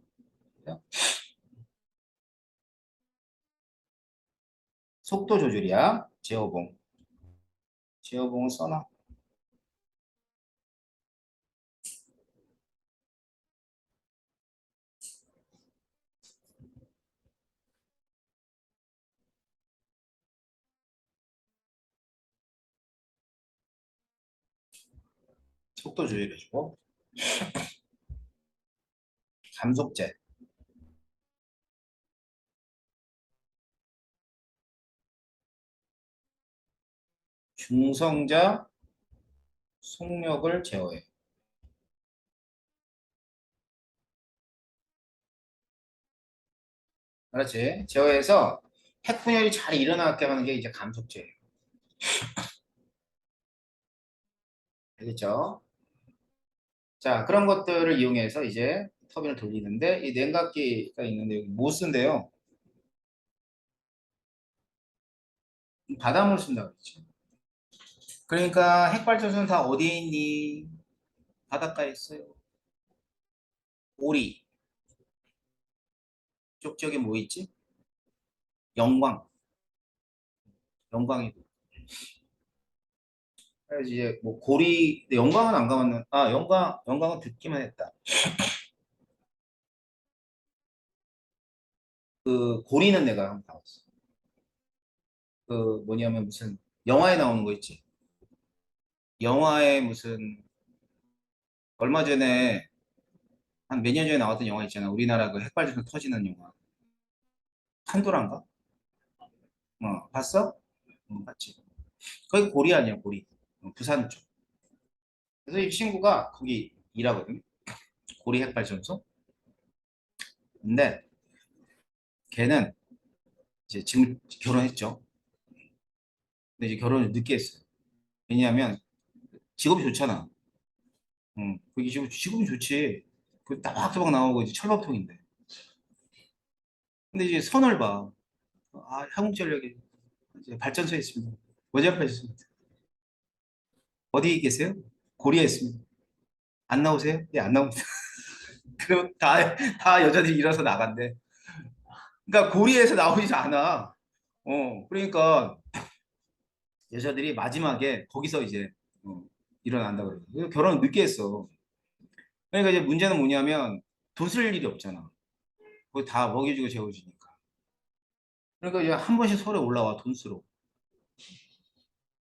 속도 조절이야. 제어봉. 제어봉을 써놔. 속도 조절해 주고 감속제. 중성자 속력을 제어해. 그렇지. 제어해서 핵분열이 잘 일어나게 하는 게 이제 감속제예요. 알겠죠? 자, 그런 것들을 이용해서 이제 터빈을 돌리는데 이 냉각기가 있는데 여기 못 쓴대요. 바닷물 쓴다고 그랬지. 그러니까 핵발전소는 다 어디에 있니? 바닷가에 있어요. 오리. 쪽쪽에 뭐 있지? 영광. 영광이. 그래서 이제 뭐 고리, 근데 영광은 안 가봤는. 아, 영광은 듣기만 했다. 그 고리는 내가 한번 가봤어. 그 뭐냐면 무슨 영화에 나오는 거 있지. 영화에 무슨 얼마 전에 한 몇 년 전에 나왔던 영화 있잖아. 우리나라 그 핵발전소 터지는 영화. 판도라인가? 봤어? 봤지. 거기 고리 아니야, 고리. 부산 쪽. 그래서 이 친구가 거기 일하거든. 고리 핵발전소. 근데 걔는 이제 지금 결혼했죠. 근데 이제 결혼을 늦게 했어요. 왜냐하면 직업이 좋잖아. 그게 직업이 좋지. 그 따박따박 나오고 이제 철밥통인데. 근데 이제 선을 봐. 아, 한국전력이 이제 발전소에 있습니다. 원자력에 있습니다. 어디 계세요? 고리에 있습니다. 안 나오세요? 네, 안 나옵니다. 그리고 다 여자들이 일어서 나간대. 그러니까 고리에서 나오지 않아. 그러니까 여자들이 마지막에 거기서 이제 어, 일어난다 그래요. 그래서 결혼을 늦게 했어. 그러니까 이제 문제는 뭐냐면 돈 쓸 일이 없잖아. 거기 다 먹여주고 재워주니까. 그러니까 이제 한 번씩 서울에 올라와 돈 쓰러.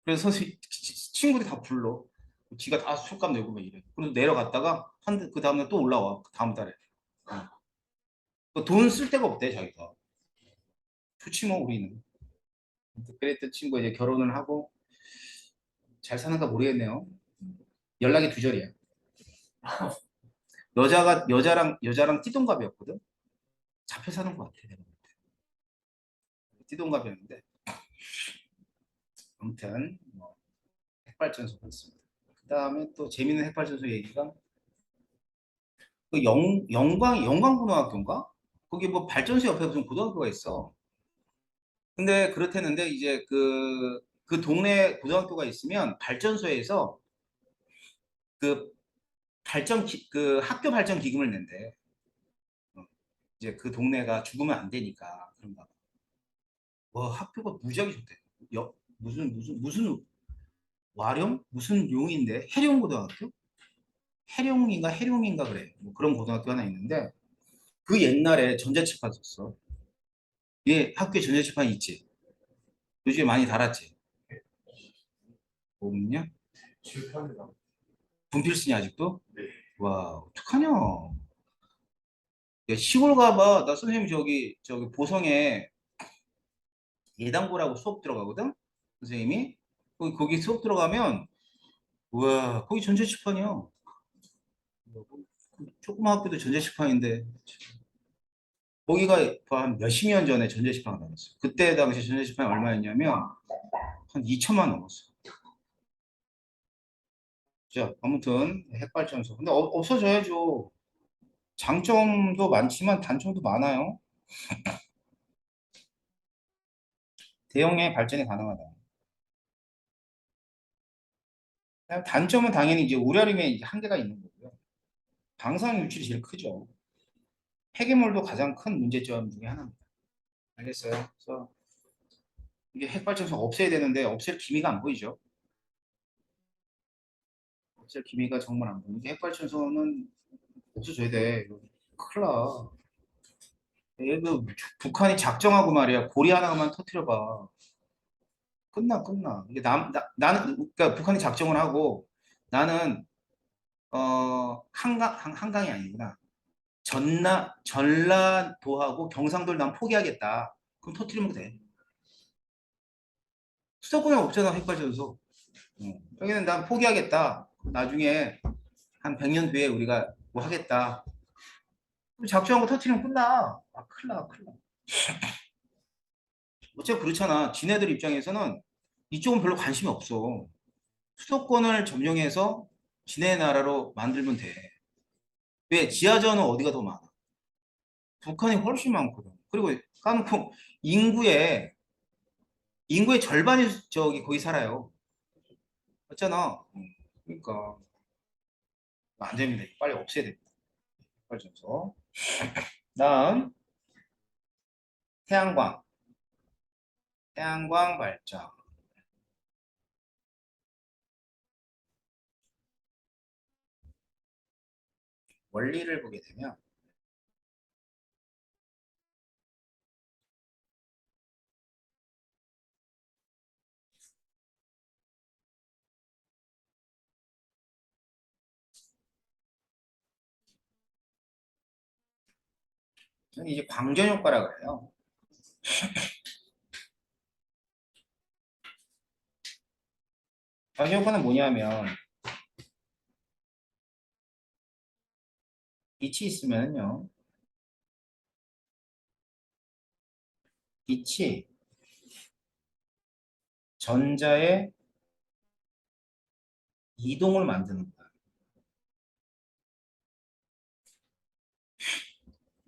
그래서 친구들이 다 불러. 지가 다 술값 내고 막 이래. 그래서 내려갔다가 그 다음날 또 올라와. 그 다음 달에. 돈 쓸 데가 없대 자기가. 좋지 뭐 우리는. 그랬던 친구가 이제 결혼을 하고 잘 사는가 모르겠네요. 연락이 두절이야. 여자랑 띠동갑이었거든. 잡혀 사는 것 같아. 내가 볼 때. 띠동갑이었는데 아무튼 뭐 핵발전소 같습니다. 그 다음에 또 재밌는 핵발전소 얘기가 그 영광고등학교인가? 거기 뭐 발전소 옆에 무슨 고등학교가 있어. 근데 그렇다는데 이제 그 동네 고등학교가 있으면 발전소에서 그 그 학교 발전 기금을 낸대. 어, 이제 그 동네가 죽으면 안 되니까 그런가 봐. 와, 학교가 무지하게 좋대. 무슨 와룡? 무슨 용인데? 해룡고등학교? 해룡인가 그래. 뭐 그런 고등학교 하나 있는데 그 옛날에 전자칠판 썼어. 얘 학교에 전자칠판 있지. 요즘에 많이 달았지. 없냐? 분필 쓰냐 아직도? 와, 어떡하냐. 야, 시골 가봐. 나 선생님 저기 보성에 예당고라고 수업 들어가거든? 선생님이. 거기 수업 들어가면, 우와, 거기 전자칠판이야. 조그만 학교도 전자칠판인데. 거기가 한 몇십 년 전에 전자칠판가 나왔어. 그때 당시 전자칠판이 얼마였냐면, 한 2천만 넘었어. 자, 아무튼, 핵발전소. 근데 없어져야죠. 장점도 많지만 단점도 많아요. 대형의 발전이 가능하다. 단점은 당연히 이제 우려림에 이제 한계가 있는 거고요. 방사능 유출이 제일 크죠. 폐기물도 가장 큰 문제점 중에 하나입니다. 알겠어요? 그래서 이게 핵발전소 없애야 되는데 없앨 기미가 안 보이죠. 없앨 기미가 정말 안 보이는데 핵발전소는 없어져야 돼. 이거 큰일 나. 얘도 북한이 작정하고 말이야. 고리 하나만 터트려봐. 끝나. 이게 나는 그러니까 북한이 작정을 하고 나는 한강이 아니구나. 전라도하고 경상도를 난 포기하겠다. 그럼 터트리면 돼. 수도권에 없잖아, 핵발전소. 여기는 난 포기하겠다. 나중에 한 100년 뒤에 우리가 뭐 하겠다. 작정하고 터트리면 끝나. 큰일 나. 어차피 그렇잖아. 지네들 입장에서는 이쪽은 별로 관심이 없어. 수도권을 점령해서 지네 나라로 만들면 돼. 왜? 지하전은 어디가 더 많아? 북한이 훨씬 많거든. 그리고 까놓고 인구의 인구의 절반이 저기 거기 살아요. 맞잖아. 그러니까 안 됩니다. 빨리 없애야 됩니다. 발전소. 다음 태양광. 태양광 발전. 원리를 보게 되면 이제 광전 효과라 그래요. 광전 효과는 뭐냐면 빛이 있으면요. 빛이 전자의 이동을 만드는 거야.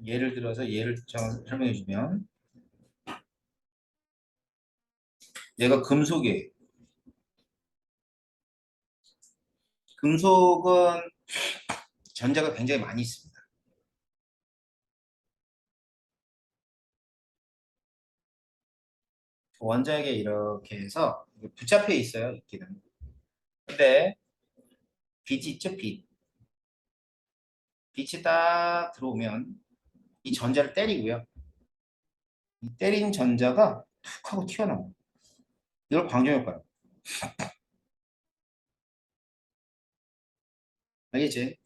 예를 들어서 예를 설명해 주면 얘가 금속이에요. 금속은 전자가 굉장히 많이 있습니다. 원자에게 이렇게 해서 붙잡혀 있어요. 있기는. 근데 빛이 있죠, 빛. 빛이 딱 들어오면 이 전자를 때리고요. 이 때린 전자가 툭 하고 튀어나와요. 이걸 광전효과라고. 알겠지?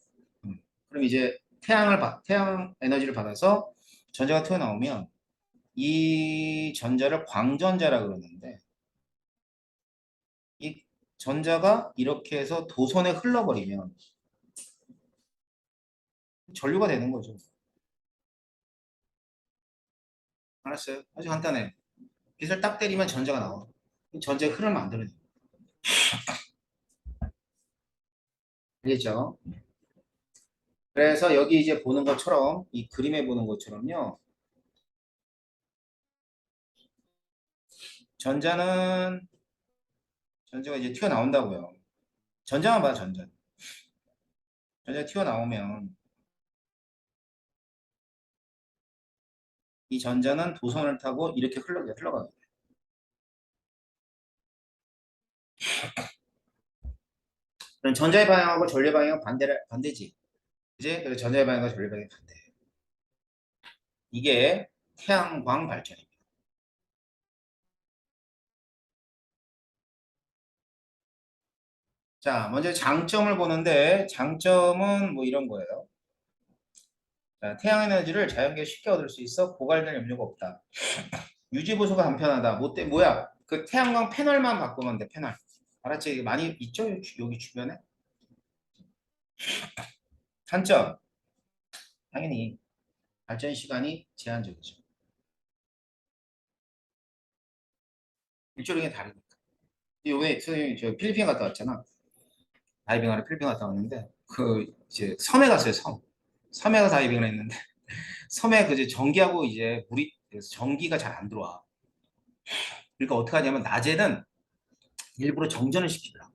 그럼 이제 태양 에너지를 받아서 전자가 튀어나오면 이 전자를 광전자라 그러는데 이 전자가 이렇게 해서 도선에 흘러버리면 전류가 되는 거죠. 알았어요? 아주 간단해. 빛을 딱 때리면 전자가 나와. 전자의 흐름을 만들어내요. 알겠죠? 그래서 여기 이제 보는 것처럼 이 그림에 보는 것처럼요. 전자는 전자가 이제 튀어나온다고요. 전자만 봐, 전자. 전자 튀어나오면 이 전자는 도선을 타고 이렇게 흘러가요. 그럼 전자의 방향하고 전류의 방향은 반대지. 그지? 그래서 전자의 방향과 전류의 방향이 반대. 이게 태양광 발전입니다. 자, 먼저 장점을 보는데 장점은 뭐 이런 거예요. 자, 태양 에너지를 자연계에 쉽게 얻을 수 있어 고갈될 염려가 없다. 유지 보수가 간편하다. 뭐야? 그 태양광 패널만 바꾸면 돼, 패널. 알았지? 이게 많이 있죠? 여기 주변에. 단점. 당연히 발전 시간이 제한적이죠. 일조량이 다르니까. 요번에 선생님이 저 필리핀 갔다 왔잖아. 다이빙하러 필리핀 갔다 왔는데 그 이제 섬에 갔어요, 섬. 섬에 가서 다이빙을 했는데 섬에 그 이제 전기하고 이제 물이 그래서 전기가 잘 안 들어와. 그러니까 어떻게 하냐면 낮에는 일부러 정전을 시키더라.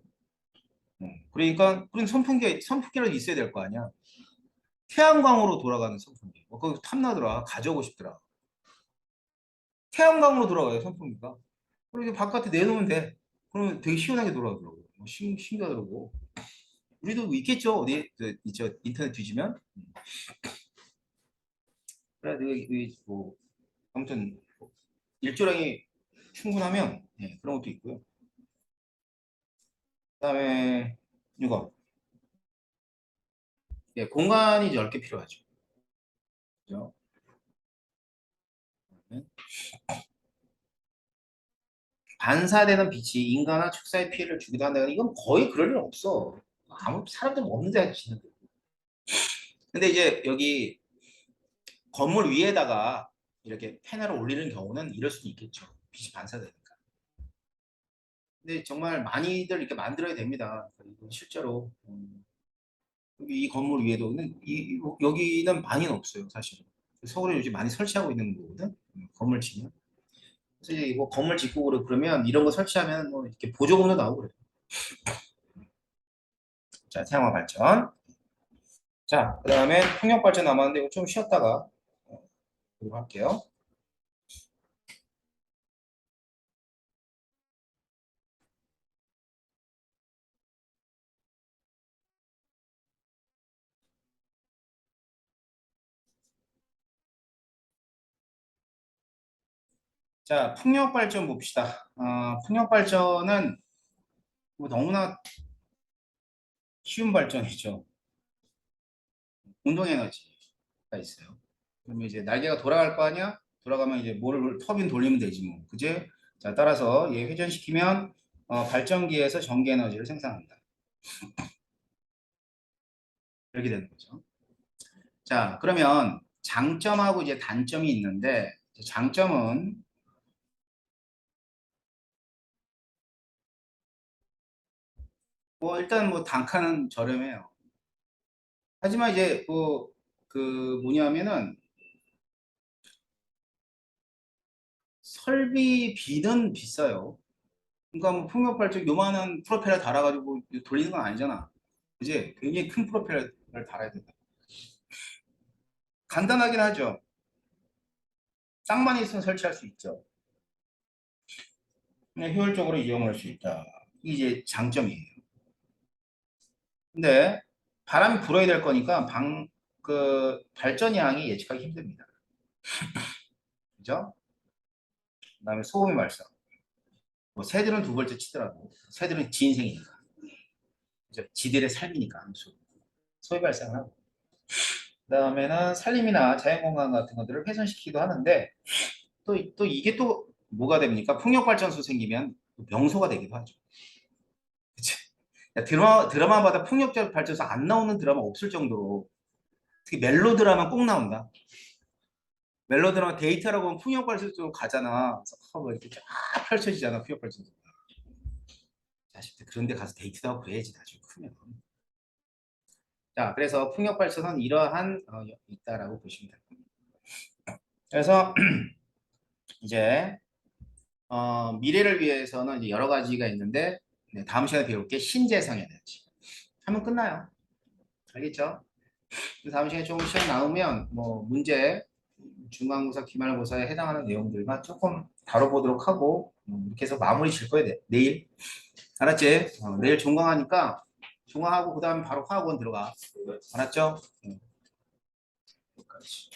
그러니까 우린 선풍기라도 있어야 될 거 아니야. 태양광으로 돌아가는 선풍기. 그거 탐나더라. 가져오고 싶더라. 태양광으로 돌아가요, 선풍기가. 그리고 바깥에 내놓으면 돼. 그러면 되게 시원하게 돌아가더라고. 신기하더라고. 우리도 있겠죠. 어디 저 인터넷 뒤지면. 그래, 뭐 아무튼 일조량이 충분하면 그런 것도 있고요. 그다음에 이거 공간이 넓게 필요하죠. 그죠? 네. 반사되는 빛이 인간과 축사에 피해를 주기도 한다. 이건 거의 그럴 일 없어. 아무 사람들 없는 데가 지는데. 근데 이제 여기 건물 위에다가 이렇게 패널을 올리는 경우는 이럴 수도 있겠죠. 빛이 반사되니까. 근데 정말 많이들 이렇게 만들어야 됩니다. 이건 실제로 이 건물 위에도는 여기는 많이는 없어요, 사실은. 서울에 요즘 많이 설치하고 있는 거거든. 건물 치면. 그래서 이제 이거 건물 짓고 그러면 이런 거 설치하면 뭐 이렇게 보조금도 나오고 그래요. 자, 태양화 발전. 자, 그다음에 풍력 발전 남았는데 이거 좀 쉬었다가 그리고 할게요. 자, 풍력 발전 봅시다. 풍력 발전은 뭐 너무나 쉬운 발전이죠. 운동 에너지가 있어요. 그러면 이제 날개가 돌아갈 거 아니야? 돌아가면 이제 뭐를 터빈 돌리면 되지 뭐. 그지? 자, 따라서 얘 회전시키면 발전기에서 전기 에너지를 생산한다. 이렇게 되는 거죠. 자, 그러면 장점하고 이제 단점이 있는데 장점은 뭐 일단 뭐 단가는 저렴해요. 하지만 이제 그 뭐냐면은 설비비는 비싸요. 그러니까 뭐 풍력 발전 요만한 프로펠러 달아가지고 돌리는 건 아니잖아. 그지? 굉장히 큰 프로펠러를 달아야 된다. 간단하긴 하죠. 땅만 있으면 설치할 수 있죠. 그냥 효율적으로 이용할 수 있다. 이게 이제 장점이에요. 근데 바람이 불어야 될 거니까 그 발전량이 예측하기 힘듭니다. 그죠? 그다음에 소음이 발생. 뭐 새들은 두 벌째 치더라도 새들은 지 인생이니까. 그죠? 지들의 삶이니까 소위 발생을 하고. 그다음에는 산림이나 자연공간 같은 것들을 훼손시키기도 하는데 또 이게 또 뭐가 됩니까? 풍력발전소 생기면 명소가 되기도 하죠. 그치? 드라마마다 풍력발전소 안 나오는 드라마 없을 정도로 특히 멜로드라마 꼭 나온다. 멜로드라마 데이트라고 하면 풍력발전소로 가잖아. 그래서 뭐 이렇게 쫙 펼쳐지잖아, 풍력발전소. 자식들 그런데 가서 데이트도 하고 그래야지 나중에 크면. 자, 그래서 풍력발전소는 이러한 있다라고 보시면 됩니다. 그래서 이제 미래를 위해서는 이제 여러 가지가 있는데 다음 시간에 배울 게 신재생 에너지. 하면 끝나요. 알겠죠? 다음 시간에 조금 시간 나오면 뭐 문제 중간고사, 기말고사에 해당하는 내용들만 조금 다뤄보도록 하고 이렇게 해서 마무리 질 거예요. 내일. 알았지? 내일 종강하니까 종강하고 그 다음에 바로 화학원 들어가. 알았죠? 여기까지.